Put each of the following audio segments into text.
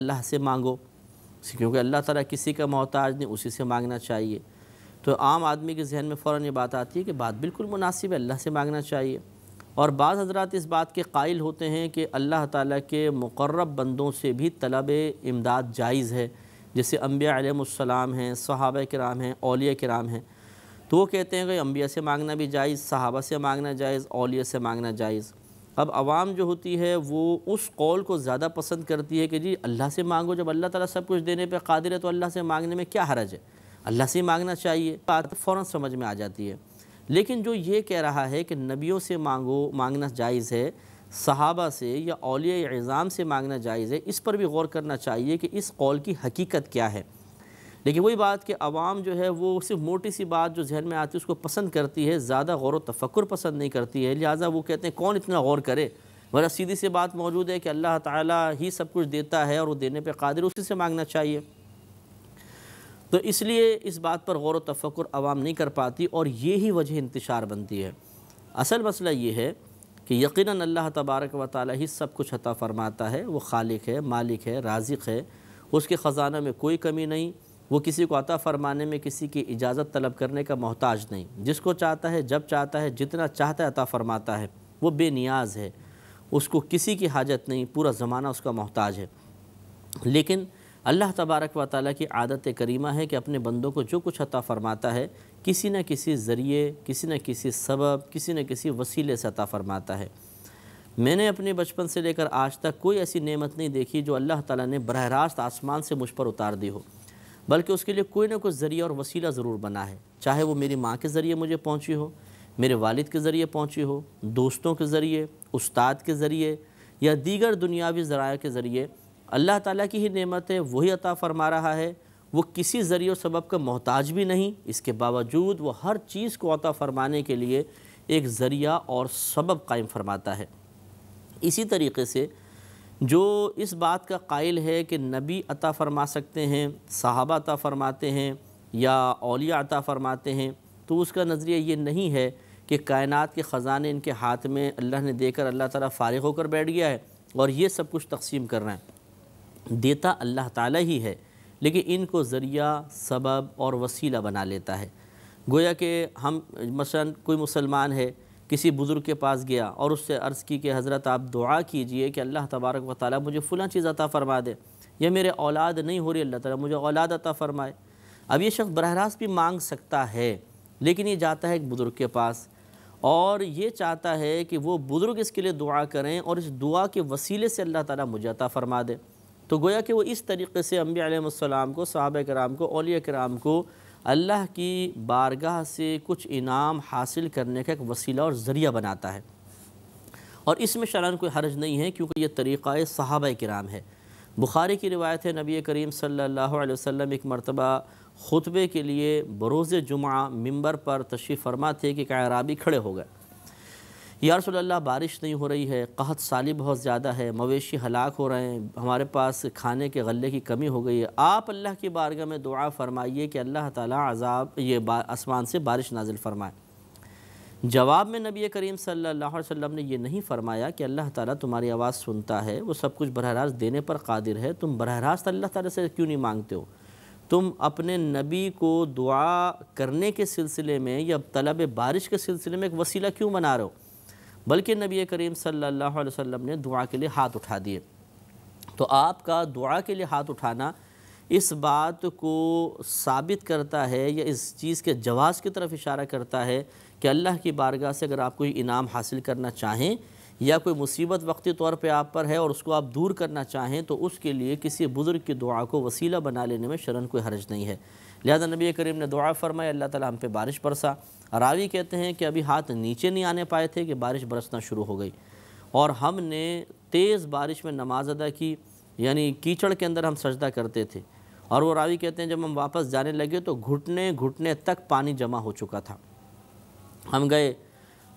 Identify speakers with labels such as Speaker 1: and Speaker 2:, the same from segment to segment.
Speaker 1: اللہ سے مانگو، کیونکہ اللہ تعالیٰ کسی کا محتاج نہیں، اسی سے مانگنا چاہیے۔ تو عام آدمی کے ذہن میں فوراً یہ بات آتی ہے کہ بات بالکل مناسب ہے، اللہ سے مانگنا چاہیے۔ اور بعض حضرات اس بات کے قائل ہوتے ہیں کہ اللہ تعالیٰ کے مقرب بندوں سے بھی طلب امداد جائز ہے، جیسے انبیاء علیہ السلام ہیں، صحابہ کرام ہیں، اولیاء کرام ہیں۔ تو وہ کہتے ہیں کہ انبیاء سے مانگنا بھی جائز، صحابہ سے مانگنا جائز، اولیاء سے مانگنا جائز۔ اب عوام جو ہوتی ہے وہ اس قول کو زیادہ پسند کرتی ہے کہ جی اللہ سے مانگو، جب اللہ تعالیٰ سب کچھ دینے پہ قادر ہے تو اللہ سے مانگنے میں کیا حرج ہے، اللہ سے مانگنا چاہیے، بات فوراً سمجھ میں آ جاتی ہے۔ لیکن جو یہ کہہ رہا ہے کہ نبیوں سے مانگنا جائز ہے، صحابہ سے یا اولیاء اعظام سے مانگنا جائز ہے، اس پر بھی غور کرنا چاہیے کہ اس قول کی حقیقت کیا ہے۔ لیکن وہی بات کہ عوام جو ہے وہ صرف موٹی سی بات جو ذہن میں آتی ہے اس کو پسند کرتی ہے، زیادہ غور و تفکر پسند نہیں کرتی ہے، لہٰذا وہ کہتے ہیں کون اتنا غور کرے، ورنہ سیدھی سی بات موجود ہے کہ اللہ تعالیٰ ہی سب کچھ دیتا ہے اور وہ دینے پہ قادر، اسی سے مانگنا چاہیے۔ تو اس لیے اس بات پر غور و تفکر عوام نہیں کر پاتی، اور یہی وجہ انتشار بنتی ہے۔ اصل مسئلہ یہ ہے کہ یقیناً اللہ تبارک و تعالیٰ ہی سب کچھ عطا فرماتا ہے، وہ خالق ہے، مالک ہے، رازق ہے، اس کے خزانہ میں کوئی کمی نہیں، وہ کسی کو عطا فرمانے میں کسی کی اجازت طلب کرنے کا محتاج نہیں، جس کو چاہتا ہے، جب چاہتا ہے، جتنا چاہتا ہے عطا فرماتا ہے، وہ بے نیاز ہے، اس کو کسی کی حاجت نہیں، پورا زمانہ اس کا محتاج ہے۔ لیکن اللہ تبارک و تعالیٰ کی عادت کریمہ ہے کہ اپنے بندوں کو جو کچھ عطا فرماتا ہے کسی نہ کسی ذریعے، کسی نہ کسی سبب، کسی نہ کسی وسیلے سے عطا فرماتا ہے۔ میں نے اپنے بچپن سے لے کر آج تک کوئی ایسی نعمت نہیں دیکھی جو اللہ تعالیٰ نے براہ راست آسمان سے مجھ پر اتار دی ہو، بلکہ اس کے لیے کوئی نہ کوئی ذریعہ اور وسیلہ ضرور بنا ہے، چاہے وہ میری ماں کے ذریعے مجھے پہنچی ہو، میرے والد کے ذریعے پہنچی ہو، دوستوں کے ذریعے، استاد کے ذریعے، یا دیگر دنیاوی ذرائع کے ذریعے۔ اللہ تعالیٰ کی ہی نعمت ہے، وہی عطا فرما رہا ہے، وہ کسی ذریعے و سبب کا محتاج بھی نہیں، اس کے باوجود وہ ہر چیز کو عطا فرمانے کے لیے ایک ذریعہ اور سبب قائم فرماتا ہے۔ اسی طریقے سے جو اس بات کا قائل ہے کہ نبی عطا فرما سکتے ہیں، صحابہ عطا فرماتے ہیں، یا اولیاء عطا فرماتے ہیں، تو اس کا نظریہ یہ نہیں ہے کہ کائنات کے خزانے ان کے ہاتھ میں اللہ نے دے کر اللہ تعالیٰ فارغ ہو کر بیٹھ گیا ہے اور یہ سب کچھ تقسیم کر رہے ہیں۔ دیتا اللہ تعالیٰ ہی ہے، لیکن ان کو ذریعہ، سبب اور وسیلہ بنا لیتا ہے۔ گویا کہ ہم مثلا کوئی مسلمان ہے، کسی بزرگ کے پاس گیا اور اس سے عرض کی کہ حضرت آپ دعا کیجئے کہ اللہ تبارک و تعالیٰ مجھے فلاں چیز عطا فرما دے، یا میرے اولاد نہیں ہو رہی، اللہ تعالیٰ مجھے اولاد عطا فرمائے۔ اب یہ شخص براہ راست بھی مانگ سکتا ہے، لیکن یہ جاتا ہے ایک بزرگ کے پاس اور یہ چاہتا ہے کہ وہ بزرگ اس کے لیے دعا کریں اور اس دعا کے وسیلے سے اللہ تعالیٰ مجھے عطا فرما دے۔ تو گویا کہ وہ اس طریقے سے انبیاء علیہ السلام کو، صحابہ کرام کو، اولیاء کرام کو اللہ کی بارگاہ سے کچھ انعام حاصل کرنے کا ایک وسیلہ اور ذریعہ بناتا ہے، اور اس میں شرعاً کوئی حرج نہیں ہے، کیونکہ یہ طریقہ صحابہ کرام ہے۔ بخاری کی روایت ہے، نبی کریم صلی اللہ علیہ وسلم ایک مرتبہ خطبے کے لیے بروز جمعہ ممبر پر تشریف فرما تھے کہ ایک اعرابی کھڑے ہو گئے، یا رسول اللہ بارش نہیں ہو رہی ہے، قحط سالی بہت زیادہ ہے، مویشی ہلاک ہو رہے ہیں، ہمارے پاس کھانے کے غلے کی کمی ہو گئی ہے، آپ اللہ کی بارگاہ میں دعا فرمائیے کہ اللہ تعالیٰ آسمان سے بارش نازل فرمائے۔ جواب میں نبی کریم صلی اللہ علیہ وسلم نے یہ نہیں فرمایا کہ اللہ تعالیٰ تمہاری آواز سنتا ہے، وہ سب کچھ براہ راست دینے پر قادر ہے، تم براہ راست اللہ تعالیٰ سے کیوں نہیں مانگتے ہو؟ تم اپنے نبی کو دعا کرنے کے سلسلے میں یا طلب بارش کے سلسلے میں ایک وسیلہ کیوں بنا رہے ہو؟ بلکہ نبی کریم صلی اللہ علیہ وسلم نے دعا کے لیے ہاتھ اٹھا دیے۔ تو آپ کا دعا کے لیے ہاتھ اٹھانا اس بات کو ثابت کرتا ہے، یا اس چیز کے جواز کی طرف اشارہ کرتا ہے کہ اللہ کی بارگاہ سے اگر آپ کوئی انعام حاصل کرنا چاہیں، یا کوئی مصیبت وقتی طور پہ آپ پر ہے اور اس کو آپ دور کرنا چاہیں، تو اس کے لیے کسی بزرگ کی دعا کو وسیلہ بنا لینے میں شرعاً کوئی حرج نہیں ہے۔ لہذا نبی کریم نے دعا فرمائی، اللہ تعالیٰ ہم پہ بارش برسا۔ راوی کہتے ہیں کہ ابھی ہاتھ نیچے نہیں آنے پائے تھے کہ بارش برسنا شروع ہو گئی، اور ہم نے تیز بارش میں نماز ادا کی، یعنی کیچڑ کے اندر ہم سجدہ کرتے تھے، اور وہ راوی کہتے ہیں جب ہم واپس جانے لگے تو گھٹنے گھٹنے تک پانی جمع ہو چکا تھا۔ ہم گئے،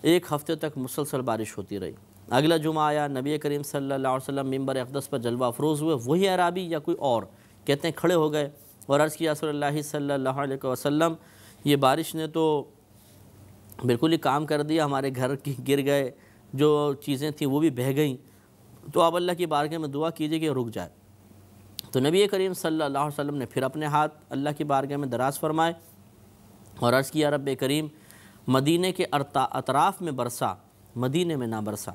Speaker 1: ایک ہفتے تک مسلسل بارش ہوتی رہی۔ اگلا جمعہ آیا، نبی کریم صلی اللہ علیہ وسلم ممبر اقدس پر جلوہ افروز ہوئے، وہی عرابی یا کوئی اور، کہتے ہیں کھڑے ہو گئے اور عرض کیا رسول اللہ صلی اللہ علیہ وسلم، یہ بارش نے تو بالکل ہی کام کر دیا، ہمارے گھر کی گر گئے، جو چیزیں تھیں وہ بھی بہہ گئیں، تو آپ اللہ کی بارگاہ میں دعا کیجئے کہ رک جائے۔ تو نبی کریم صلی اللہ علیہ وسلم نے پھر اپنے ہاتھ اللہ کی بارگاہ میں دراز فرمائے اور عرض کیا رب کریم مدینے کے اطراف میں برسا، مدینے میں نہ برسا۔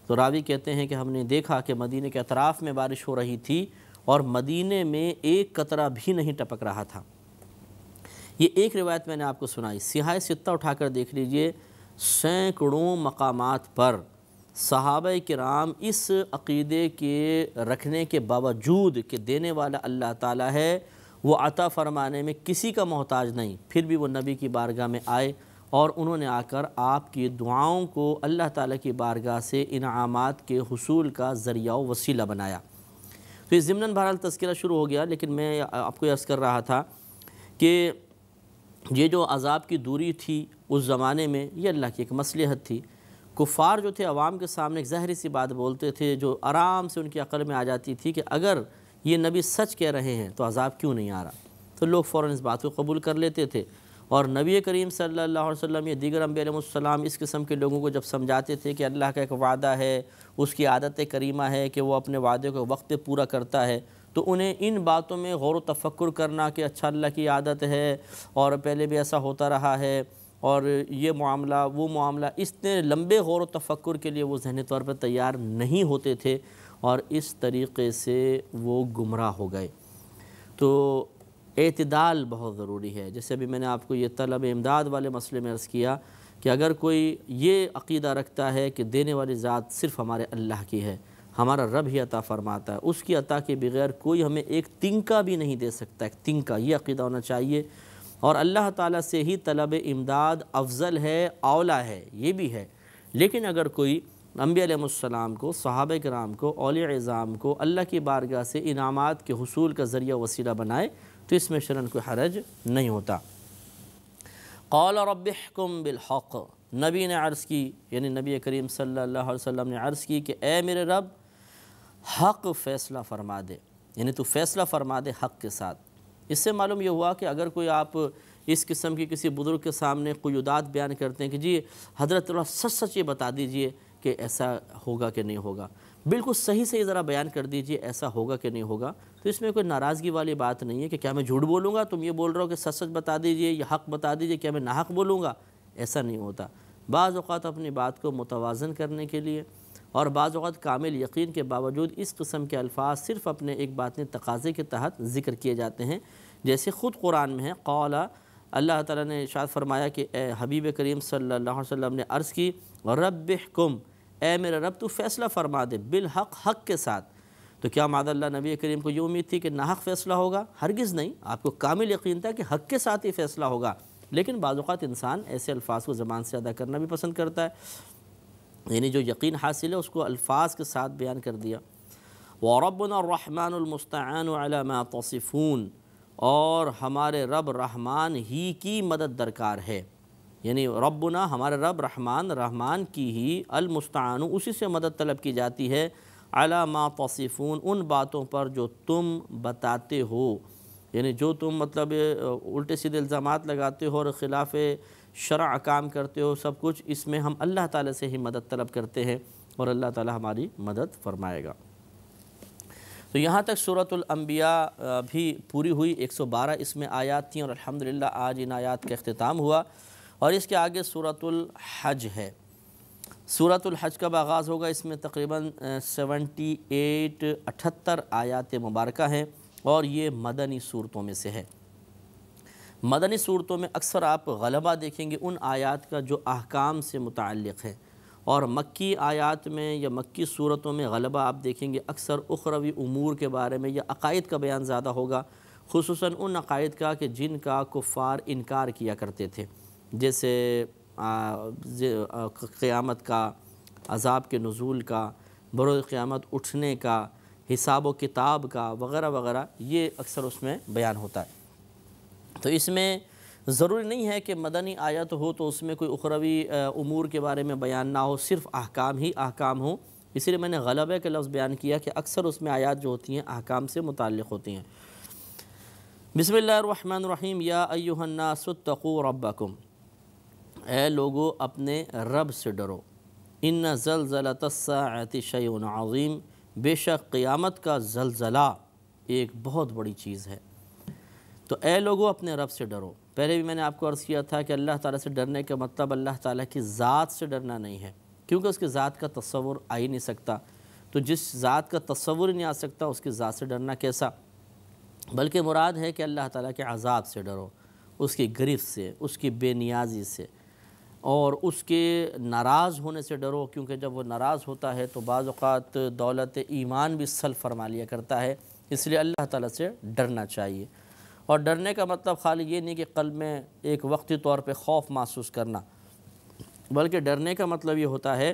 Speaker 1: تو راوی کہتے ہیں کہ ہم نے دیکھا کہ مدینے کے اطراف میں بارش ہو رہی تھی اور مدینے میں ایک قطرہ بھی نہیں ٹپک رہا تھا۔ یہ ایک روایت میں نے آپ کو سنائی۔ سیاہ ستہ اٹھا کر دیکھ لیجئے، سینکڑوں مقامات پر صحابہ کرام اس عقیدے کے رکھنے کے باوجود کہ دینے والا اللہ تعالیٰ ہے، وہ عطا فرمانے میں کسی کا محتاج نہیں، پھر بھی وہ نبی کی بارگاہ میں آئے اور انہوں نے آ کر آپ کی دعاؤں کو اللہ تعالیٰ کی بارگاہ سے انعامات کے حصول کا ذریعہ و وسیلہ بنایا۔ تو یہ ضمناً بہرحال تذکرہ شروع ہو گیا، لیکن میں آپ کو عرض کر رہا تھا کہ یہ جو عذاب کی دوری تھی اس زمانے میں، یہ اللہ کی ایک مصلحت تھی۔ کفار جو تھے عوام کے سامنے ایک ظاہری سی بات بولتے تھے جو آرام سے ان کی عقل میں آ جاتی تھی کہ اگر یہ نبی سچ کہہ رہے ہیں تو عذاب کیوں نہیں آ رہا، تو لوگ فوراً اس بات کو قبول کر لیتے تھے۔ اور نبی کریم صلی اللہ علیہ وسلم یا دیگر انبیاء علیہ السلام اس قسم کے لوگوں کو جب سمجھاتے تھے کہ اللہ کا ایک وعدہ ہے، اس کی عادت کریمہ ہے کہ وہ اپنے وعدے کو وقت پہ پورا کرتا ہے، تو انہیں ان باتوں میں غور و تفکر کرنا کہ اچھا اللہ کی عادت ہے اور پہلے بھی ایسا ہوتا رہا ہے اور یہ معاملہ وہ معاملہ، اتنے لمبے غور و تفکر کے لیے وہ ذہنی طور پر تیار نہیں ہوتے تھے اور اس طریقے سے وہ گمراہ ہو گئے۔ تو اعتدال بہت ضروری ہے۔ جیسے ابھی میں نے آپ کو یہ طلب امداد والے مسئلے میں عرض کیا کہ اگر کوئی یہ عقیدہ رکھتا ہے کہ دینے والی ذات صرف ہمارے اللہ کی ہے، ہمارا رب ہی عطا فرماتا ہے، اس کی عطا کے بغیر کوئی ہمیں ایک تنکا بھی نہیں دے سکتا، ایک تنکا، یہ عقیدہ ہونا چاہیے۔ اور اللہ تعالیٰ سے ہی طلب امداد افضل ہے، اولا ہے، یہ بھی ہے۔ لیکن اگر کوئی انبیاء علیہ السلام کو، صحابہ کرام کو، اولیاء عظام کو اللہ کی بارگاہ سے انعامات کے حصول کا ذریعہ وسیلہ بنائے تو اس میں شرعاً کوئی حرج نہیں ہوتا۔ قال رب احکم بالحق، نبی نے عرض کی، یعنی نبی کریم صلی اللہ علیہ وسلم نے عرض کی کہ اے میرے رب حق فیصلہ فرما دے، یعنی تو فیصلہ فرما دے حق کے ساتھ۔ اس سے معلوم یہ ہوا کہ اگر کوئی آپ اس قسم کی کسی بزرگ کے سامنے قیودات بیان کرتے ہیں کہ جی حضرت اللہ سچ سچ یہ بتا دیجئے کہ ایسا ہوگا کہ نہیں ہوگا، بالکل صحیح سے ذرا بیان کر دیجئے ایسا ہوگا کہ نہیں ہوگا، تو اس میں کوئی ناراضگی والی بات نہیں ہے کہ کیا میں جھوٹ بولوں گا، تم یہ بول رہے ہو کہ سچ سچ بتا دیجئے یا حق بتا دیجئے، کیا میں ناحق بولوں گا، ایسا نہیں ہوتا۔ بعض اوقات اپنی بات کو متوازن کرنے کے لیے اور بعض اوقات کامل یقین کے باوجود اس قسم کے الفاظ صرف اپنے ایک باطنی تقاضے کے تحت ذکر کیے جاتے ہیں، جیسے خود قرآن میں ہے قال، اللہ تعالیٰ نے ارشاد فرمایا کہ اے حبیب کریم صلی اللہ علیہ وسلم نے عرض کی رب احکم، اے میرے رب تو فیصلہ فرما دے بالحق، حق کے ساتھ۔ تو کیا معاذ اللہ نبی کریم کو یہ امید تھی کہ ناحق فیصلہ ہوگا؟ ہرگز نہیں، آپ کو کامل یقین تھا کہ حق کے ساتھ ہی فیصلہ ہوگا، لیکن بعض اوقات انسان ایسے الفاظ کو زبان سے ادا کرنا بھی پسند کرتا ہے، یعنی جو یقین حاصل ہے اس کو الفاظ کے ساتھ بیان کر دیا۔ وَرَبُّنَا الرَّحْمَنُ الْمُسْتَعَانُ عَلَى مَا تَصِفُونَ، اور ہمارے رب رحمان ہی کی مدد درکار ہے، یعنی ربنا ہمارے رب رحمان کی ہی المستعان، اسی سے مدد طلب کی جاتی ہے، علی ما تصفون، ان باتوں پر جو تم بتاتے ہو، یعنی جو تم مطلب الٹے سیدھے الزامات لگاتے ہو اور خلاف شرع کام کرتے ہو، سب کچھ اس میں ہم اللہ تعالیٰ سے ہی مدد طلب کرتے ہیں اور اللہ تعالیٰ ہماری مدد فرمائے گا۔ تو یہاں تک سورۃ الانبیاء بھی پوری ہوئی، 112 اس میں آیات تھیں اور الحمدللہ آج ان آیات کا اختتام ہوا، اور اس کے آگے سورۃ الحج ہے۔ سورۃ الحج کا آغاز ہوگا، اس میں تقریباً 78 آیات مبارکہ ہیں اور یہ مدنی صورتوں میں سے ہے۔ مدنی صورتوں میں اکثر آپ غلبہ دیکھیں گے ان آیات کا جو احکام سے متعلق ہے، اور مکی آیات میں یا مکی صورتوں میں غلبہ آپ دیکھیں گے اکثر اخروی امور کے بارے میں یا عقائد کا بیان زیادہ ہوگا، خصوصاً ان عقائد کا کہ جن کا کفار انکار کیا کرتے تھے، جیسے قیامت کا، عذاب کے نزول کا، بروز قیامت اٹھنے کا، حساب و کتاب کا وغیرہ وغیرہ، یہ اکثر اس میں بیان ہوتا ہے۔ تو اس میں ضروری نہیں ہے کہ مدنی آیت ہو تو اس میں کوئی اخروی امور کے بارے میں بیان نہ ہو، صرف احکام ہی احکام ہوں، اسی لیے میں نے غلبہ کے لفظ بیان کیا کہ اکثر اس میں آیات جو ہوتی ہیں احکام سے متعلق ہوتی ہیں۔ بسم اللہ الرحمن الرحیم، یا ایھا الناس اتقوا ربکم، اے لوگو اپنے رب سے ڈرو، ان زلزلۃ الساعۃ شیء عظیم، بے شک قیامت کا زلزلہ ایک بہت بڑی چیز ہے۔ تو اے لوگو اپنے رب سے ڈرو۔ پہلے بھی میں نے آپ کو عرض کیا تھا کہ اللہ تعالیٰ سے ڈرنے کا مطلب اللہ تعالیٰ کی ذات سے ڈرنا نہیں ہے، کیونکہ اس کی ذات کا تصور آ ہی نہیں سکتا۔ تو جس ذات کا تصور ہی نہیں آ سکتا اس کی ذات سے ڈرنا کیسا؟ بلکہ مراد ہے کہ اللہ تعالیٰ کے عذاب سے ڈرو، اس کی گرفت سے، اس کی بے نیازی سے، اور اس کے ناراض ہونے سے ڈرو، کیونکہ جب وہ ناراض ہوتا ہے تو بعض اوقات دولت ایمان بھی سلب فرما لیا کرتا ہے، اس لیے اللہ تعالیٰ سے ڈرنا چاہیے۔ اور ڈرنے کا مطلب خالی یہ نہیں کہ قلب میں ایک وقتی طور پہ خوف محسوس کرنا، بلکہ ڈرنے کا مطلب یہ ہوتا ہے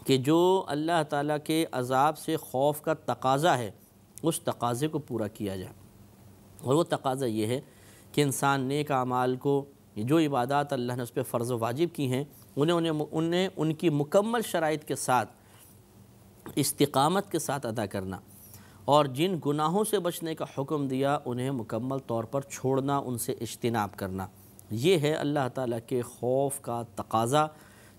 Speaker 1: کہ جو اللہ تعالیٰ کے عذاب سے خوف کا تقاضا ہے اس تقاضے کو پورا کیا جائے۔ اور وہ تقاضا یہ ہے کہ انسان نیک اعمال کو، جو عبادات اللہ نے اس پہ فرض و واجب کی ہیں، انہیں ان کی مکمل شرائط کے ساتھ، استقامت کے ساتھ ادا کرنا، اور جن گناہوں سے بچنے کا حکم دیا انہیں مکمل طور پر چھوڑنا، ان سے اجتناب کرنا۔ یہ ہے اللہ تعالیٰ کے خوف کا تقاضا۔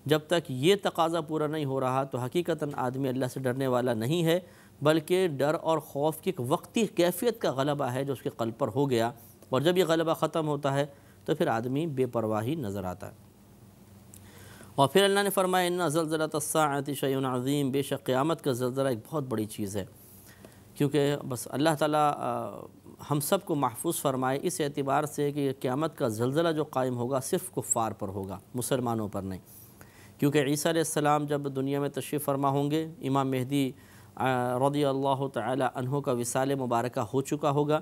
Speaker 1: جب تک یہ تقاضا پورا نہیں ہو رہا تو حقیقتاً آدمی اللہ سے ڈرنے والا نہیں ہے، بلکہ ڈر اور خوف کی ایک وقتی کیفیت کا غلبہ ہے جو اس کے قلب پر ہو گیا، اور جب یہ غلبہ ختم ہوتا ہے تو پھر آدمی بے پرواہی نظر آتا ہے۔ اور پھر اللہ نے فرمایا ان زلزلۃ الساعۃ شیء عظیم، بے شک قیامت کا زلزلہ ایک بہت بڑی چیز ہے، کیونکہ بس اللہ تعالیٰ ہم سب کو محفوظ فرمائے اس اعتبار سے کہ قیامت کا زلزلہ جو قائم ہوگا صرف کفار پر ہوگا، مسلمانوں پر نہیں، کیونکہ عیسیٰ علیہ السلام جب دنیا میں تشریف فرما ہوں گے، امام مہدی رضی اللہ تعالی عنہ کا وصال مبارکہ ہو چکا ہوگا،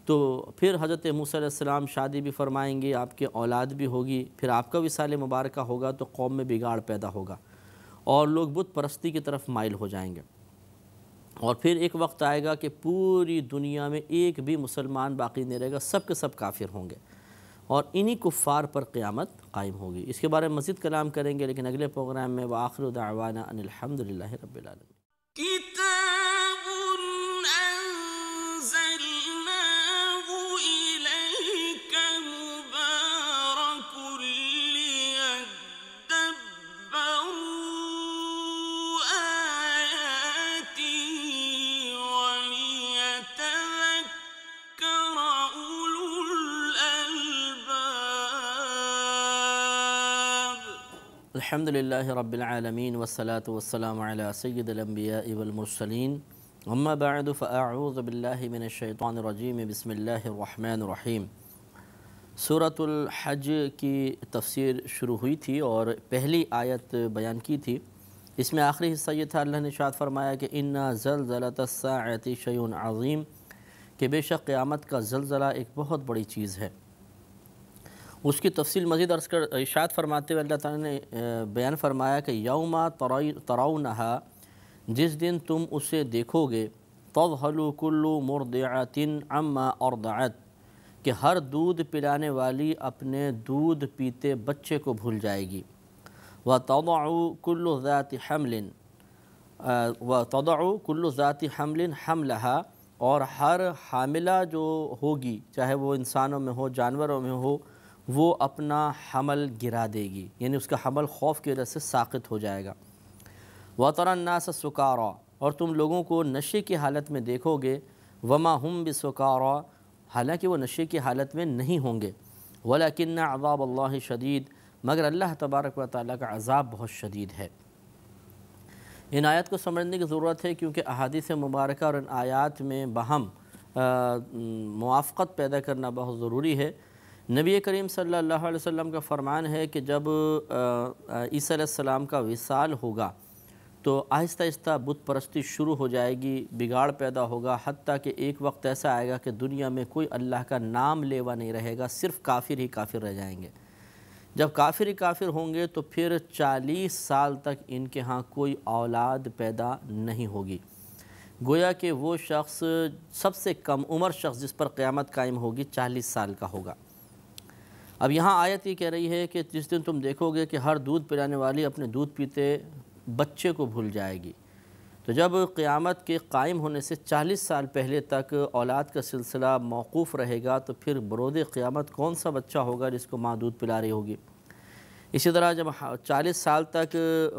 Speaker 1: تو پھر حضرت موسیٰ علیہ السلام شادی بھی فرمائیں گے، آپ کے اولاد بھی ہوگی، پھر آپ کا وصال مبارکہ ہوگا تو قوم میں بگاڑ پیدا ہوگا اور لوگ بت پرستی کی طرف مائل ہو جائیں گے، اور پھر ایک وقت آئے گا کہ پوری دنیا میں ایک بھی مسلمان باقی نہیں رہے گا، سب کے سب کافر ہوں گے، اور انہی کفار پر قیامت قائم ہوگی۔ اس کے بارے میں مزید کلام کریں گے، لیکن اگلے پروگرام میں وآخر دعوانا ان الحمدللہ رب العالمین۔
Speaker 2: كتاب أنزلناه إليك مبارك ليدبروا آياته وليتذكر أولو الألباب۔
Speaker 1: الحمدللہ رب العالمین والصلاة والسلام علی سید الانبیاء والمرسلین، اما بعد فاعوذ باللہ من الشیطان الرجیم، بسم اللہ الرحمن الرحیم۔ سورۃ الحج کی تفسیر شروع ہوئی تھی اور پہلی آیت بیان کی تھی، اس میں آخری حصہ یہ تھا، اللہ نے ارشاد فرمایا کہ اِنَّ زَلْزَلَةَ السَّاعَةِ شَيْءٌ عَظِيمٌ، کہ بے شک قیامت کا زلزلہ ایک بہت بڑی چیز ہے۔ اس کی تفصیل مزید ارشاد فرماتے ہوئے اللہ تعالیٰ نے بیان فرمایا کہ یوم ترونہا، جس دن تم اسے دیکھو گے، تذہل کل مرضعۃ عما ارضعت، کہ ہر دودھ پلانے والی اپنے دودھ پیتے بچے کو بھول جائے گی، وتضع کل ذات حمل حملہا، اور ہر حاملہ جو ہوگی، چاہے وہ انسانوں میں ہو جانوروں میں ہو، وہ اپنا حمل گرا دے گی، یعنی اس کا حمل خوف کی وجہ سے ساقط ہو جائے گا۔ وَتَرَى النَّاسَ سُكَارَى، اور تم لوگوں کو نشے کی حالت میں دیکھو گے، وَمَا هُمْ بِسُكَارَى، حالانکہ وہ نشے کی حالت میں نہیں ہوں گے، وَلَكِنَّ عَذَابَ اللَّهِ شَدِيد، مگر اللہ تبارک و تعالیٰ کا عذاب بہت شدید ہے۔ ان آیات کو سمجھنے کی ضرورت ہے، کیونکہ احادیث مبارکہ اور ان آیات میں باہم موافقت پیدا کرنا بہت ضروری ہے۔ نبی کریم صلی اللہ علیہ وسلم کا فرمان ہے کہ جب عیسیٰ علیہ السلام کا وصال ہوگا تو آہستہ آہستہ بت پرستی شروع ہو جائے گی، بگاڑ پیدا ہوگا، حتیٰ کہ ایک وقت ایسا آئے گا کہ دنیا میں کوئی اللہ کا نام لیوا نہیں رہے گا، صرف کافر ہی کافر رہ جائیں گے۔ جب کافر ہی کافر ہوں گے تو پھر 40 سال تک ان کے ہاں کوئی اولاد پیدا نہیں ہوگی، گویا کہ وہ شخص سب سے کم عمر شخص جس پر قیامت قائم ہوگی 40 سال کا ہوگا۔ اب یہاں آیت یہ کہہ رہی ہے کہ جس دن تم دیکھو گے کہ ہر دودھ پلانے والی اپنے دودھ پیتے بچے کو بھول جائے گی، تو جب قیامت کے قائم ہونے سے 40 سال پہلے تک اولاد کا سلسلہ موقوف رہے گا، تو پھر برود قیامت کون سا بچہ ہوگا جس کو ماں دودھ پلا رہی ہوگی؟ اسی طرح جب 40 سال تک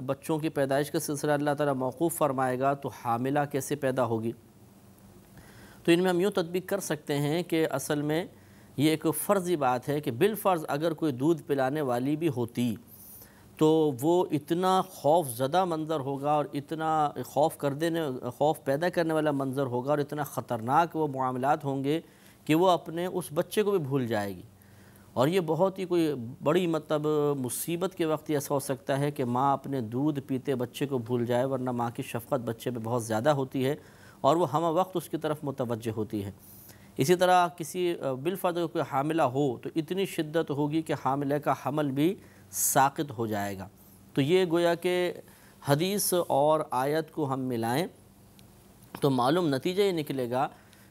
Speaker 1: بچوں کی پیدائش کا سلسلہ اللہ تعالیٰ موقوف فرمائے گا تو حاملہ کیسے پیدا ہوگی؟ تو ان میں ہم یوں تطبیق کر سکتے ہیں کہ اصل میں یہ ایک فرضی بات ہے کہ بالفرض اگر کوئی دودھ پلانے والی بھی ہوتی تو وہ اتنا خوف زدہ منظر ہوگا اور اتنا خوف پیدا کرنے والا منظر ہوگا اور اتنا خطرناک وہ معاملات ہوں گے کہ وہ اپنے اس بچے کو بھی بھول جائے گی. اور یہ بہت ہی کوئی بڑی مصیبت کے وقت ایسا ہو سکتا ہے کہ ماں اپنے دودھ پیتے بچے کو بھول جائے، ورنہ ماں کی شفقت بچے پہ بہت زیادہ ہوتی ہے اور وہ ہمہ وقت اس کی طرف متوجہ ہوتی ہے. اسی طرح کسی بالفرض اگر کوئی حاملہ ہو تو اتنی شدت ہوگی کہ حاملہ کا حمل بھی ساقط ہو جائے گا. تو یہ گویا کہ حدیث اور آیت کو ہم ملائیں تو معلوم نتیجہ یہ نکلے گا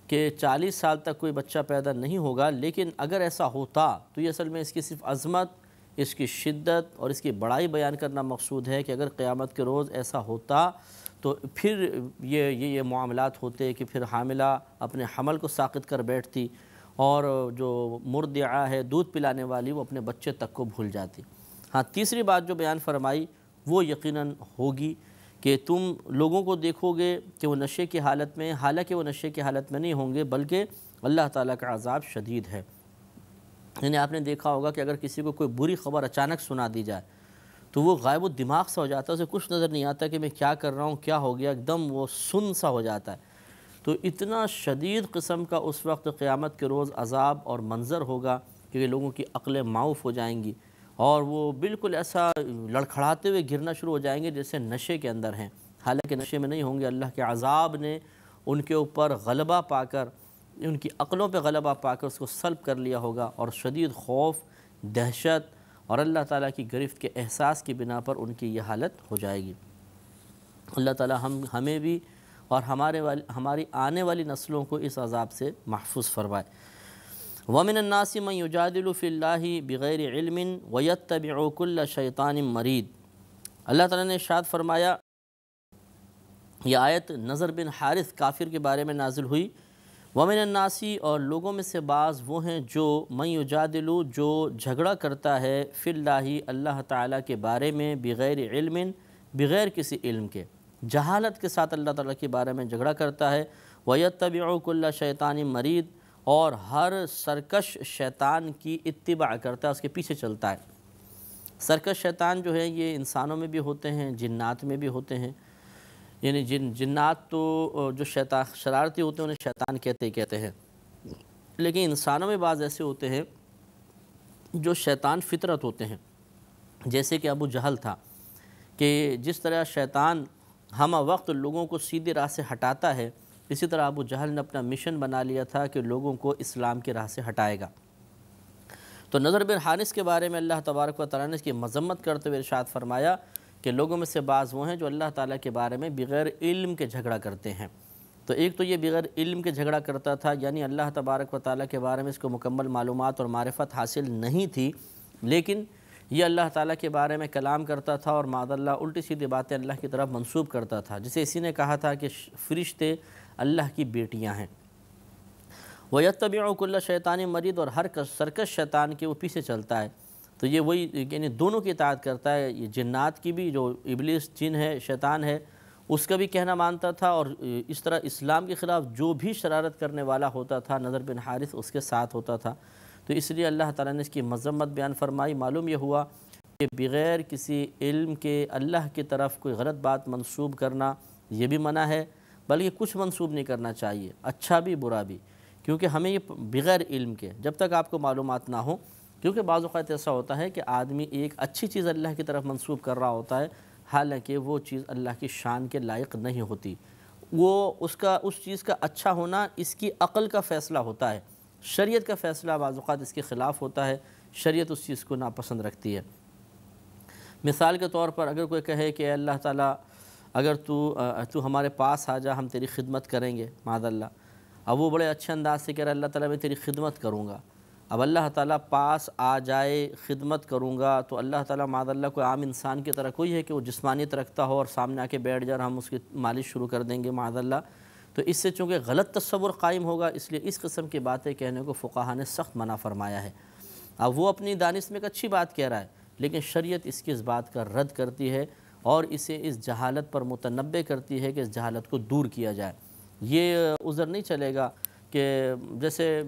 Speaker 1: کہ 40 سال تک کوئی بچہ پیدا نہیں ہوگا. لیکن اگر ایسا ہوتا تو یہ اصل میں اس کی صرف عظمت، اس کی شدت اور اس کی بڑائی بیان کرنا مقصود ہے کہ اگر قیامت کے روز ایسا ہوتا تو پھر یہ معاملات ہوتے کہ پھر حاملہ اپنے حمل کو ساقط کر بیٹھتی اور جو مرضعہ ہے دودھ پلانے والی وہ اپنے بچے تک کو بھول جاتی. ہاں، تیسری بات جو بیان فرمائی وہ یقیناً ہوگی کہ تم لوگوں کو دیکھو گے کہ وہ نشے کی حالت میں، حالانکہ وہ نشے کی حالت میں نہیں ہوں گے بلکہ اللہ تعالیٰ کا عذاب شدید ہے. یعنی آپ نے دیکھا ہوگا کہ اگر کسی کو کوئی بری خبر اچانک سنا دی جائے تو وہ غائب الدماغ سا ہو جاتا ہے، اسے کچھ نظر نہیں آتا کہ میں کیا کر رہا ہوں، کیا ہو گیا، ایک دم وہ سن سا ہو جاتا ہے. تو اتنا شدید قسم کا اس وقت قیامت کے روز عذاب اور منظر ہوگا کہ لوگوں کی عقلیں معوف ہو جائیں گی اور وہ بالکل ایسا لڑکھڑاتے ہوئے گرنا شروع ہو جائیں گے جیسے نشے کے اندر ہیں، حالانکہ نشے میں نہیں ہوں گے. اللہ کے عذاب نے ان کے اوپر غلبہ پا کر، ان کی عقلوں پہ غلبہ پا کر اس کو سلب کر لیا ہوگا اور شدید خوف، دہشت اور اللہ تعالیٰ کی گرفت کے احساس کی بنا پر ان کی یہ حالت ہو جائے گی. اللہ تعالیٰ ہمیں بھی اور ہماری آنے والی نسلوں کو اس عذاب سے محفوظ فرمائے. وَمِنَ النَّاسِ مَن يُجَادِلُ فِي اللَّهِ بِغَيْرِ عِلْمٍ وَيَتَّبِعُ كُلَّ شَيْطَانٍ مَرِيدٍ. اللہ تعالیٰ نے ارشاد فرمایا، یہ آیت نضر بن حارث کافر کے بارے میں نازل ہوئی. وَمِنَ النَّاسِ اور لوگوں میں سے بعض وہ ہیں جو مَن يُجَادِلُ جو جھگڑا کرتا ہے فِي اللَّهِ اللہ تعالیٰ کے بارے میں بغیر علم بغیر کسی علم کے، جہالت کے ساتھ اللہ تعالیٰ کے بارے میں جھگڑا کرتا ہے. وَيَتَّبِعُ كُلَّ شَيْطَانٍ مَرِيدٍ اور ہر سرکش شیطان کی اتباع کرتا ہے، اس کے پیچھے چلتا ہے. سرکش شیطان جو ہے یہ انسانوں میں بھی ہوتے ہیں، جنات میں بھی ہوتے ہیں. یعنی جنات تو جو شرارتی ہوتے ہیں انہیں شیطان کہتے ہیں، لیکن انسانوں میں بعض ایسے ہوتے ہیں جو شیطان فطرت ہوتے ہیں. جیسے کہ ابو جہل تھا کہ جس طرح شیطان ہمہ وقت لوگوں کو سیدھی راہ سے ہٹاتا ہے، اسی طرح ابو جہل نے اپنا مشن بنا لیا تھا کہ لوگوں کو اسلام کی راہ سے ہٹائے گا. تو نضر بن حارث کے بارے میں اللہ تبارک و تعالیٰ نے اس کی مذمت کرتے ہوئے ارشاد فرمایا کہ لوگوں میں سے بعض وہ ہیں جو اللہ تعالیٰ کے بارے میں بغیر علم کے جھگڑا کرتے ہیں. تو ایک تو یہ بغیر علم کے جھگڑا کرتا تھا، یعنی اللہ تبارک و تعالیٰ کے بارے میں اس کو مکمل معلومات اور معرفت حاصل نہیں تھی، لیکن یہ اللہ تعالیٰ کے بارے میں کلام کرتا تھا اور معاذ اللہ الٹی سیدھی باتیں اللہ کی طرف منسوب کرتا تھا. جسے اسی نے کہا تھا کہ فرشتے اللہ کی بیٹیاں ہیں. وَيَتَّبِعُ كُلَّ شَيْطَانٍ مَرِيدٍ اور ہر سرکش شیطان کے وہ پیچھے چلتا ہے. تو یہ وہی یعنی دونوں کی اطاعت کرتا ہے. یہ جنات کی بھی، جو ابلیس جن ہے، شیطان ہے، اس کا بھی کہنا مانتا تھا، اور اس طرح اسلام کے خلاف جو بھی شرارت کرنے والا ہوتا تھا نضر بن حارث اس کے ساتھ ہوتا تھا. تو اس لیے اللہ تعالیٰ نے اس کی مذمت بیان فرمائی. معلوم یہ ہوا کہ بغیر کسی علم کے اللہ کی طرف کوئی غلط بات منسوب کرنا یہ بھی منع ہے، بلکہ کچھ منسوب نہیں کرنا چاہیے، اچھا بھی برا بھی، کیونکہ ہمیں یہ بغیر علم کے جب تک آپ کو معلومات نہ ہوں. کیونکہ بعض اوقات ایسا ہوتا ہے کہ آدمی ایک اچھی چیز اللہ کی طرف منسوب کر رہا ہوتا ہے، حالانکہ وہ چیز اللہ کی شان کے لائق نہیں ہوتی. وہ اس چیز کا اچھا ہونا اس کی عقل کا فیصلہ ہوتا ہے، شریعت کا فیصلہ بعض اوقات اس کے خلاف ہوتا ہے. شریعت اس چیز کو ناپسند رکھتی ہے. مثال کے طور پر اگر کوئی کہے کہ اے اللہ تعالیٰ اگر تو ہمارے پاس آ جا، ہم تیری خدمت کریں گے معاذ اللہ. اب وہ بڑے اچھے انداز سے کہہ رہا ہے اللہ تعالیٰ میں تیری خدمت کروں گا. اب اللہ تعالیٰ پاس آ جائے، خدمت کروں گا، تو اللہ تعالیٰ معاذ اللہ کوئی عام انسان کی طرح کوئی ہے کہ وہ جسمانیت رکھتا ہو اور سامنے آ کے بیٹھ جائے اور ہم اس کی مالش شروع کر دیں گے معاذ اللہ. تو اس سے چونکہ غلط تصور قائم ہوگا، اس لیے اس قسم کی باتیں کہنے کو فقہا نے سخت منع فرمایا ہے. اب وہ اپنی دانش میں ایک اچھی بات کہہ رہا ہے، لیکن شریعت اس کی اس بات کا رد کرتی ہے اور اسے اس جہالت پر متنبع کرتی ہے کہ اس جہالت کو دور کیا جائے. یہ عذر نہیں چلے گا کہ جیسے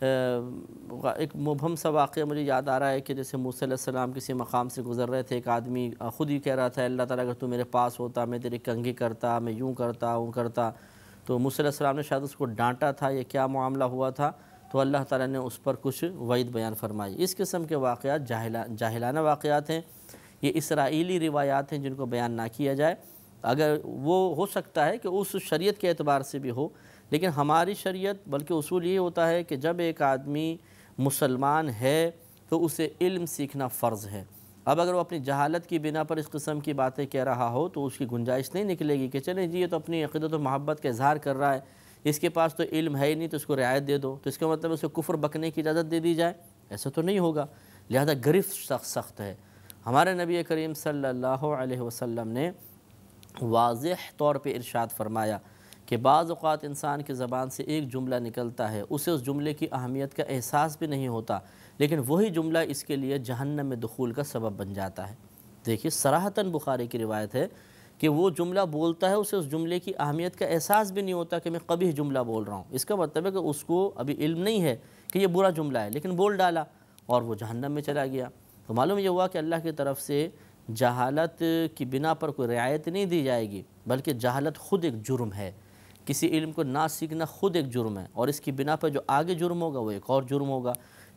Speaker 1: ایک مبہم سا واقعہ مجھے یاد آ رہا ہے کہ جیسے موسیٰ علیہ السلام کسی مقام سے گزر رہے تھے، ایک آدمی خود ہی کہہ رہا تھا اللہ تعالیٰ اگر تو میرے پاس ہوتا میں تیری کنگھی کرتا، میں یوں کرتا وہ کرتا. تو موسیٰ علیہ السلام نے شاید اس کو ڈانٹا تھا، یہ کیا معاملہ ہوا تھا، تو اللہ تعالیٰ نے اس پر کچھ وعید بیان فرمائی. اس قسم کے واقعات جاہلانہ واقعات ہیں، یہ اسرائیلی روایات ہیں جن کو بیان نہ کیا جائے. اگر وہ ہو سکتا ہے کہ اس شریعت کے اعتبار سے بھی ہو، لیکن ہماری شریعت بلکہ اصول یہ ہوتا ہے کہ جب ایک آدمی مسلمان ہے تو اسے علم سیکھنا فرض ہے. اب اگر وہ اپنی جہالت کی بنا پر اس قسم کی باتیں کہہ رہا ہو تو اس کی گنجائش نہیں نکلے گی کہ چلیں جی یہ تو اپنی عقیدت و محبت کا اظہار کر رہا ہے، اس کے پاس تو علم ہے ہی نہیں تو اس کو رعایت دے دو، تو اس کا مطلب اسے کفر بکنے کی اجازت دے دی جائے. ایسا تو نہیں ہوگا. لہذا گرفت سخت ہے. ہمارے نبی کریم صلی اللہ علیہ وسلم نے واضح طور پہ ارشاد فرمایا کہ بعض اوقات انسان کی زبان سے ایک جملہ نکلتا ہے، اسے اس جملے کی اہمیت کا احساس بھی نہیں ہوتا، لیکن وہی جملہ اس کے لیے جہنم میں دخول کا سبب بن جاتا ہے. دیکھیے صراحتاً بخاری کی روایت ہے کہ وہ جملہ بولتا ہے، اسے اس جملے کی اہمیت کا احساس بھی نہیں ہوتا کہ میں قبیح جملہ بول رہا ہوں. اس کا مطلب ہے کہ اس کو ابھی علم نہیں ہے کہ یہ برا جملہ ہے، لیکن بول ڈالا اور وہ جہنم میں چلا گیا. تو معلوم یہ ہوا کہ اللہ کی طرف سے جہالت کی بنا پر کوئی رعایت نہیں دی جائے گی، بلکہ جہالت خود ایک جرم ہے. کسی علم کو نہ سیکھنا خود ایک جرم ہے، اور اس کی بنا پر جو آگے جرم ہوگا وہ ایک اور جرم ہوگا.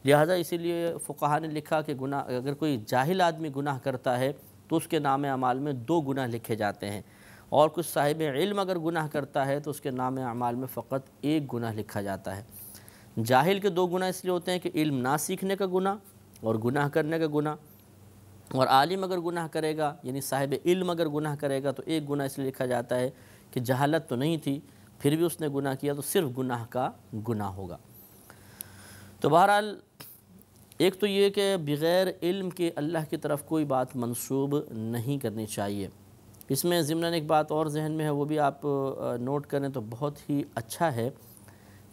Speaker 1: لہذا اسی لیے فقہاء نے لکھا کہ اگر کوئی جاہل آدمی گناہ کرتا ہے تو اس کے نام اعمال میں 2 گناہ لکھے جاتے ہیں، اور کچھ صاحب علم اگر گناہ کرتا ہے تو اس کے نام اعمال میں فقط 1 گناہ لکھا جاتا ہے. جاہل کے 2 گناہ اس لیے ہوتے ہیں کہ علم نہ سیکھنے کا گناہ اور گناہ کرنے کا گناہ، اور عالم اگر گناہ کرے گا یعنی صاحب علم اگر گناہ کرے گا تو 1 گناہ اس لیے لکھا جاتا ہے کہ جہالت تو نہیں تھی پھر بھی اس نے گناہ کیا تو صرف گناہ کا گناہ ہوگا. تو بہرحال ایک تو یہ کہ بغیر علم کے اللہ کی طرف کوئی بات منسوب نہیں کرنی چاہیے. اس میں ضمناً ایک بات اور ذہن میں ہے، وہ بھی آپ نوٹ کریں تو بہت ہی اچھا ہے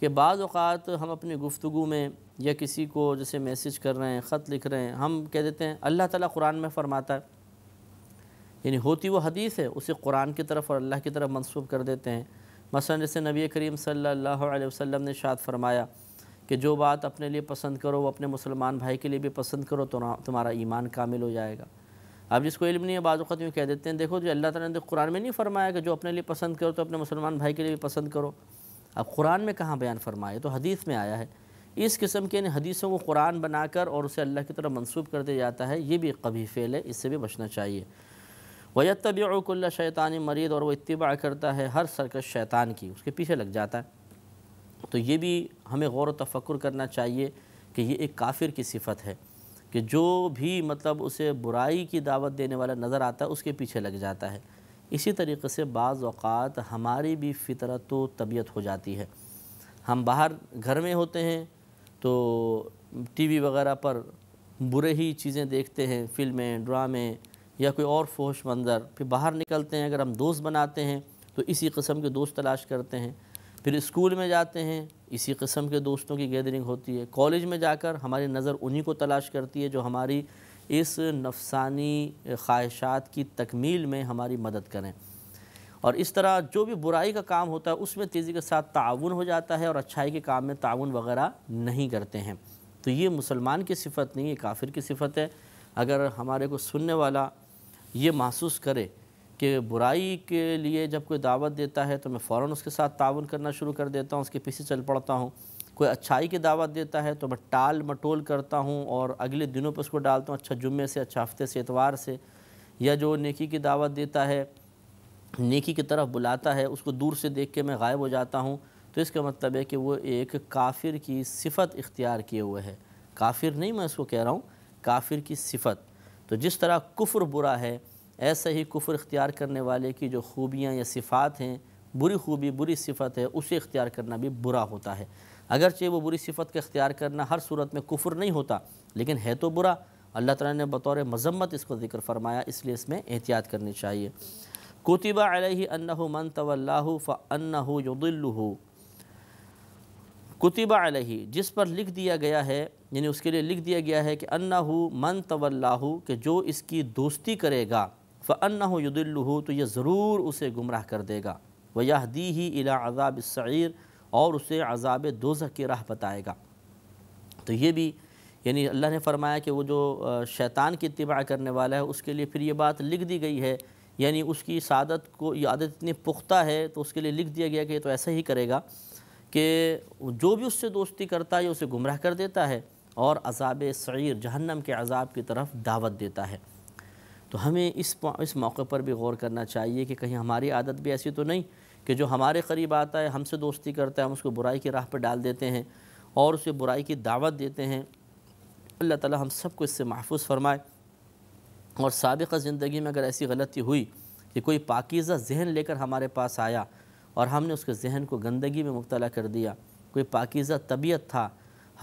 Speaker 1: کہ بعض اوقات ہم اپنی گفتگو میں یا کسی کو جیسے میسج کر رہے ہیں، خط لکھ رہے ہیں، ہم کہہ دیتے ہیں اللہ تعالیٰ قرآن میں فرماتا ہے، یعنی ہوتی وہ حدیث ہے اسے قرآن کی طرف اور اللہ کی طرف منسوب کر دیتے ہیں. مثلا جیسے نبی کریم صلی اللہ علیہ وسلم نے ارشاد فرمایا کہ جو بات اپنے لیے پسند کرو وہ اپنے مسلمان بھائی کے لیے بھی پسند کرو تو تمہارا ایمان کامل ہو جائے گا. اب جس کو علم نہیں ہے بعض اوقات یوں کہہ دیتے ہیں دیکھو جو اللہ تعالیٰ نے قرآن میں نہیں فرمایا کہ جو اپنے لیے پسند کرو تو اپنے مسلمان بھائی کے لیے بھی پسند کرو. اب قرآن میں کہاں بیان فرمایا؟ تو حدیث میں آیا ہے. اس قسم کے حدیثوں کو قرآن بنا کر اور اسے اللہ کی طرف منسوب کر دیا جاتا ہے، یہ بھی قبیح فعل ہے، اس سے بھی بچنا چاہیے. وَيَتَّبِعُ كُلَّ شَيْطَانٍ مَرِيدٍ، اور وہ اتباع کرتا ہے ہر سرکش شیطان کی، اس کے پیچھے لگ جاتا ہے. تو یہ بھی ہمیں غور و تفکر کرنا چاہیے کہ یہ ایک کافر کی صفت ہے کہ جو بھی مطلب اسے برائی کی دعوت دینے والا نظر آتا ہے اس کے پیچھے لگ جاتا ہے. اسی طریقے سے بعض اوقات ہماری بھی فطرت و طبیعت ہو جاتی ہے. ہم باہر گھر میں ہوتے ہیں تو ٹی وی وغیرہ پر برے ہی چیزیں دیکھتے ہیں، فلمیں، ڈرامے یا کوئی اور فحش منظر. پھر باہر نکلتے ہیں، اگر ہم دوست بناتے ہیں تو اسی قسم کے دوست تلاش کرتے ہیں. پھر اسکول میں جاتے ہیں، اسی قسم کے دوستوں کی گیدرنگ ہوتی ہے. کالج میں جا کر ہماری نظر انہی کو تلاش کرتی ہے جو ہماری اس نفسانی خواہشات کی تکمیل میں ہماری مدد کریں. اور اس طرح جو بھی برائی کا کام ہوتا ہے اس میں تیزی کے ساتھ تعاون ہو جاتا ہے اور اچھائی کے کام میں تعاون وغیرہ نہیں کرتے ہیں. تو یہ مسلمان کی صفت نہیں، یہ کافر کی صفت ہے. اگر ہمارے کو سننے والا یہ محسوس کرے کہ برائی کے لیے جب کوئی دعوت دیتا ہے تو میں فوراً اس کے ساتھ تعاون کرنا شروع کر دیتا ہوں، اس کے پیچھے چل پڑتا ہوں. کوئی اچھائی کی دعوت دیتا ہے تو میں ٹال مٹول کرتا ہوں اور اگلے دنوں پہ اس کو ڈالتا ہوں، اچھا جمعے سے، اچھا ہفتے سے، اتوار سے. یا جو نیکی کی دعوت دیتا ہے، نیکی کی طرف بلاتا ہے، اس کو دور سے دیکھ کے میں غائب ہو جاتا ہوں. تو اس کا مطلب ہے کہ وہ ایک کافر کی صفت اختیار کیے ہوئے ہے. کافر نہیں میں اس کو کہہ رہا ہوں، کافر کی صفت. تو جس طرح کفر برا ہے ایسا ہی کفر اختیار کرنے والے کی جو خوبیاں یا صفات ہیں، بری خوبی، بری صفت ہے، اسے اختیار کرنا بھی برا ہوتا ہے. اگرچہ وہ بری صفت کا اختیار کرنا ہر صورت میں کفر نہیں ہوتا، لیکن ہے تو برا. اللہ تعالیٰ نے بطور مذمت اس کو ذکر فرمایا، اس لیے اس میں احتیاط کرنی چاہیے. کتب علیہ انہ من تولاہ فانہ یضلہ، کتب علیہ جس پر لکھ دیا گیا ہے، یعنی اس کے لیے لکھ دیا گیا ہے کہ انہ من تولاہ کہ جو اس کی دوستی کرے گا، فانہ یضلہ تو یہ ضرور اسے گمراہ کر دے گا، ویہدیہ الی عذاب السعیر اور اسے عذاب دوزخ کی راہ بتائے گا۔ تو یہ بھی یعنی اللہ نے فرمایا کہ وہ جو شیطان کی اتباع کرنے والا ہے اس کے لیے پھر یہ بات لکھ دی گئی ہے، یعنی اس کی سعادت کو یہ عادت اتنی پختہ ہے تو اس کے لیے لکھ دیا گیا کہ یہ تو ایسا ہی کرے گا کہ جو بھی اس سے دوستی کرتا ہے یہ اسے گمراہ کر دیتا ہے اور عذاب سعیر جہنم کے عذاب کی طرف دعوت دیتا ہے۔ تو ہمیں اس موقع پر بھی غور کرنا چاہیے کہ کہیں ہماری عادت بھی ایسی تو نہیں کہ جو ہمارے قریب آتا ہے ہم سے دوستی کرتا ہے ہم اس کو برائی کی راہ پہ ڈال دیتے ہیں اور اسے برائی کی دعوت دیتے ہیں۔ اللہ تعالی ہم سب کو اس سے محفوظ فرمائے۔ اور سابقہ زندگی میں اگر ایسی غلطی ہوئی کہ کوئی پاکیزہ ذہن لے کر ہمارے پاس آیا اور ہم نے اس کے ذہن کو گندگی میں مبتلا کر دیا، کوئی پاکیزہ طبیعت تھا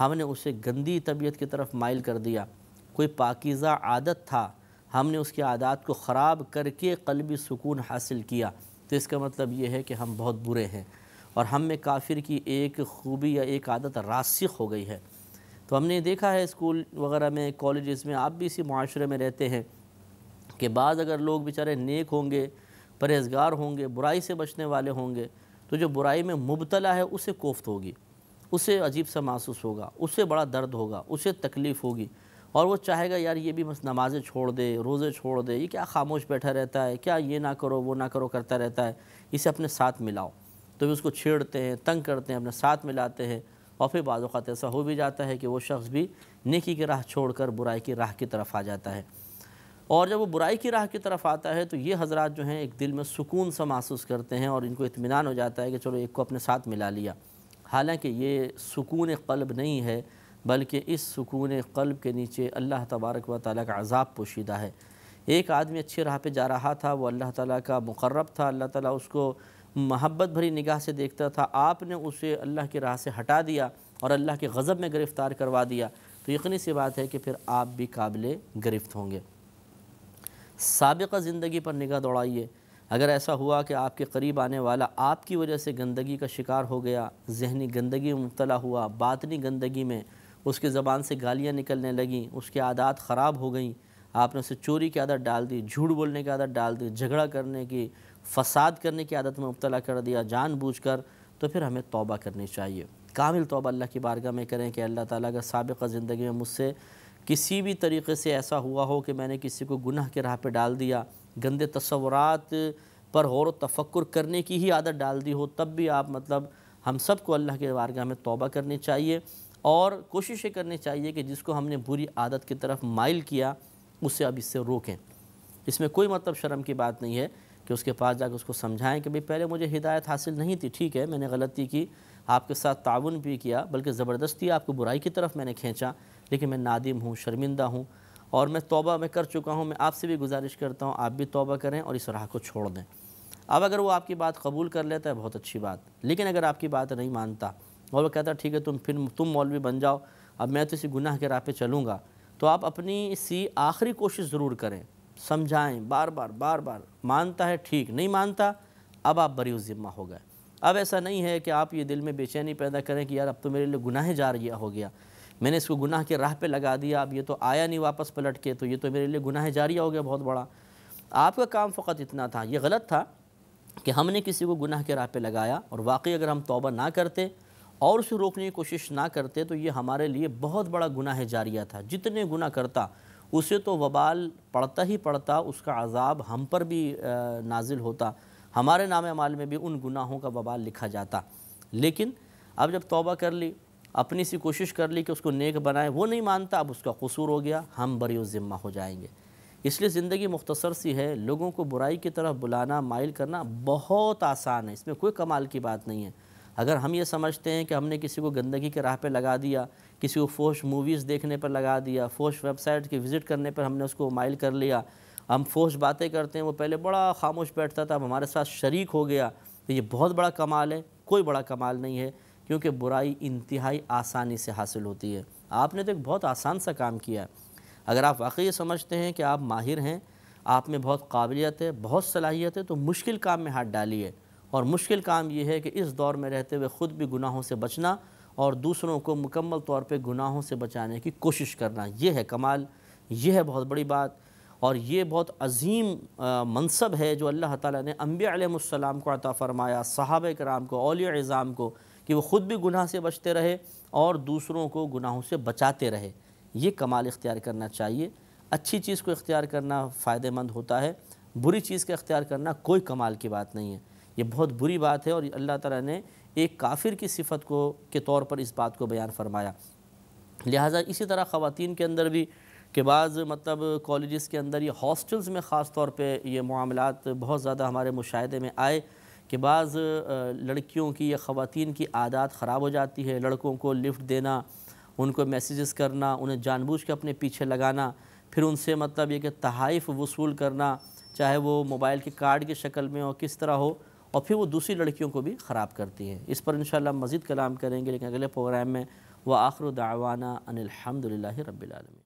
Speaker 1: ہم نے اسے گندی طبیعت کی طرف مائل کر دیا، کوئی پاکیزہ عادت تھا ہم نے اس کی عادات کو خراب کر کے قلبی سکون حاصل کیا، تو اس کا مطلب یہ ہے کہ ہم بہت برے ہیں اور ہم میں کافر کی ایک خوبی یا ایک عادت راسخ ہو گئی ہے۔ تو ہم نے دیکھا ہے اسکول وغیرہ میں، کالجز میں، آپ بھی اسی معاشرے میں رہتے ہیں کہ بعض اگر لوگ بیچارے نیک ہوں گے، پرہیزگار ہوں گے، برائی سے بچنے والے ہوں گے، تو جو برائی میں مبتلا ہے اسے کوفت ہوگی، اسے عجیب سا محسوس ہوگا، اسے بڑا درد ہوگا، اسے تکلیف ہوگی اور وہ چاہے گا یار یہ بھی بس نمازیں چھوڑ دے، روزے چھوڑ دے، یہ کیا خاموش بیٹھا رہتا ہے، کیا یہ نہ کرو وہ نہ کرو کرتا رہتا ہے، اسے اپنے ساتھ ملاؤ۔ تو اس کو چھیڑتے ہیں، تنگ کرتے ہیں، اپنے ساتھ ملاتے ہیں اور پھر بعض اوقات ایسا ہو بھی جاتا ہے کہ وہ شخص بھی نیکی کی راہ چھوڑ کر برائی کی راہ کی طرف آ جاتا ہے۔ اور جب وہ برائی کی راہ کی طرف آتا ہے تو یہ حضرات جو ہیں ایک دل میں سکون سا محسوس کرتے ہیں اور ان کو اطمینان ہو جاتا ہے کہ چلو ایک کو اپنے ساتھ ملا لیا، حالانکہ یہ سکون قلب نہیں ہے بلکہ اس سکون قلب کے نیچے اللہ تبارک و تعالیٰ کا عذاب پوشیدہ ہے۔ ایک آدمی اچھی راہ پہ جا رہا تھا، وہ اللہ تعالیٰ کا مقرب تھا، اللہ تعالیٰ اس کو محبت بھری نگاہ سے دیکھتا تھا، آپ نے اسے اللہ کی راہ سے ہٹا دیا اور اللہ کے غضب میں گرفتار کروا دیا، تو یقینی سی بات ہے کہ پھر آپ بھی قابل گرفت ہوں گے۔ سابقہ زندگی پر نگاہ دوڑائیے، اگر ایسا ہوا کہ آپ کے قریب آنے والا آپ کی وجہ سے گندگی کا شکار ہو گیا، ذہنی گندگی میں مبتلا ہوا، باطنی گندگی میں اس کی زبان سے گالیاں نکلنے لگیں، اس کی عادات خراب ہو گئیں، آپ نے اسے چوری کی عادت ڈال دی، جھوٹ بولنے کی عادت ڈال دی، جھگڑا کرنے کی، فساد کرنے کی عادت میں مبتلا کر دیا جان بوجھ کر، تو پھر ہمیں توبہ کرنی چاہیے، کامل توبہ اللہ کی بارگاہ میں کریں کہ اللہ تعالیٰ کا سابقہ زندگی میں مجھ سے کسی بھی طریقے سے ایسا ہوا ہو کہ میں نے کسی کو گناہ کے راہ پہ ڈال دیا، گندے تصورات پر غور و تفکر کرنے کی ہی عادت ڈال دی ہو، تب بھی آپ ہم سب کو اللہ کے بارگاہ میں توبہ کرنی چاہیے اور کوششیں کرنی چاہیے کہ جس کو ہم نے بری عادت کی طرف مائل کیا اسے اب اس سے روکیں۔ اس میں کوئی شرم کی بات نہیں ہے کہ اس کے پاس جا کے اس کو سمجھائیں کہ پہلے مجھے ہدایت حاصل نہیں تھی، ٹھیک ہے میں نے غلطی کی، آپ کے ساتھ تعاون بھی کیا، بلکہ زبردستی آپ کو برائی کی طرف میں نے کھینچا، لیکن میں نادم ہوں، شرمندہ ہوں اور میں توبہ میں کر چکا ہوں، میں آپ سے بھی گزارش کرتا ہوں آپ بھی توبہ کریں اور اس راہ کو چھوڑ دیں۔ اب اگر وہ آپ کی بات قبول کر لیتا ہے بہت اچھی بات، لیکن اگر آپ کی بات نہیں مانتا اور وہ کہتا ہے ٹھیک ہے تم مولوی بن جاؤ، اب میں تو اسی گناہ کے راہ پہ چلوں گا، تو آپ اپنی اسی آخری کوشش ضرور کریں، سمجھائیں بار بار، مانتا ہے ٹھیک، نہیں مانتا اب آپ بری الذمہ ہو گئے۔ اب ایسا نہیں ہے کہ آپ یہ دل میں بے چینی پیدا کریں کہ یار اب تو میرے لیے گناہ جاریہ ہو گیا، میں نے اس کو گناہ کے راہ پہ لگا دیا، اب یہ تو آیا نہیں واپس پلٹ کے، تو یہ تو میرے لیے گناہ جاریہ ہو گیا بہت بڑا۔ آپ کا کام فقط اتنا تھا، یہ غلط تھا کہ ہم نے کسی کو گناہ کے راہ پہ لگایا اور واقعی اگر ہم توبہ نہ کرتے اور اسے روکنے کی کوشش نہ کرتے تو یہ ہمارے لیے بہت بڑا گناہ جاریہ تھا، جتنے گناہ کرتا اسے تو وبال پڑتا ہی پڑتا، اس کا عذاب ہم پر بھی نازل ہوتا، ہمارے نام اعمال میں بھی ان گناہوں کا وبال لکھا جاتا۔ لیکن اب جب توبہ کر لی، اپنی سی کوشش کر لی کہ اس کو نیک بنائے، وہ نہیں مانتا، اب اس کا قصور ہو گیا، ہم بری الذمہ ہو جائیں گے۔ اس لیے زندگی مختصر سی ہے، لوگوں کو برائی کی طرف بلانا، مائل کرنا بہت آسان ہے، اس میں کوئی کمال کی بات نہیں ہے۔ اگر ہم یہ سمجھتے ہیں کہ ہم نے کسی کو گندگی کے راہ پہ لگا دیا، کسی کو فحش موویز دیکھنے پر لگا دیا، فحش ویب سائٹ کی وزٹ کرنے پر ہم نے اس کو مائل کر لیا، ہم فحش باتیں کرتے ہیں، وہ پہلے بڑا خاموش بیٹھتا تھا، اب ہمارے ساتھ شریک ہو گیا، تو یہ بہت بڑا کمال ہے؟ کوئی بڑا کمال نہیں ہے، کیونکہ برائی انتہائی آسانی سے حاصل ہوتی ہے۔ آپ نے تو ایک بہت آسان سا کام کیا ہے۔ اگر آپ واقعی یہ سمجھتے ہیں کہ آپ ماہر ہیں، آپ میں بہت قابلیت ہے، بہت صلاحیت ہے، تو مشکل کام میں ہاتھ ڈالیے، اور مشکل کام یہ ہے کہ اس دور میں رہتے ہوئے خود بھی گناہوں سے بچنا اور دوسروں کو مکمل طور پہ گناہوں سے بچانے کی کوشش کرنا، یہ ہے کمال، یہ ہے بہت بڑی بات، اور یہ بہت عظیم منصب ہے جو اللہ تعالیٰ نے انبیاء علیہ السلام کو عطا فرمایا، صحابہ کرام کو، اولیاء عظام کو، کہ وہ خود بھی گناہ سے بچتے رہے اور دوسروں کو گناہوں سے بچاتے رہے۔ یہ کمال اختیار کرنا چاہیے۔ اچھی چیز کو اختیار کرنا فائدہ مند ہوتا ہے، بری چیز کا اختیار کرنا کوئی کمال کی بات نہیں ہے، یہ بہت بری بات ہے، اور اللہ تعالیٰ نے ایک کافر کی صفت کو کے طور پر اس بات کو بیان فرمایا۔ لہٰذا اسی طرح خواتین کے اندر بھی کہ بعض کالجز کے اندر، یہ ہاسٹلز میں خاص طور پہ یہ معاملات بہت زیادہ ہمارے مشاہدے میں آئے کہ بعض لڑکیوں کی یا خواتین کی عادات خراب ہو جاتی ہے، لڑکوں کو لفٹ دینا، ان کو میسیجز کرنا، انہیں جان بوجھ کے اپنے پیچھے لگانا، پھر ان سے یہ کہ تحائف وصول کرنا، چاہے وہ موبائل کے کارڈ کی شکل میں ہو، کس طرح ہو، اور پھر وہ دوسری لڑکیوں کو بھی خراب کرتی ہیں۔ اس پر انشاءاللہ مزید کلام کریں گے، لیکن اگلے پروگرام میں وآخر دعوانا ان الحمد للہ رب العالمین۔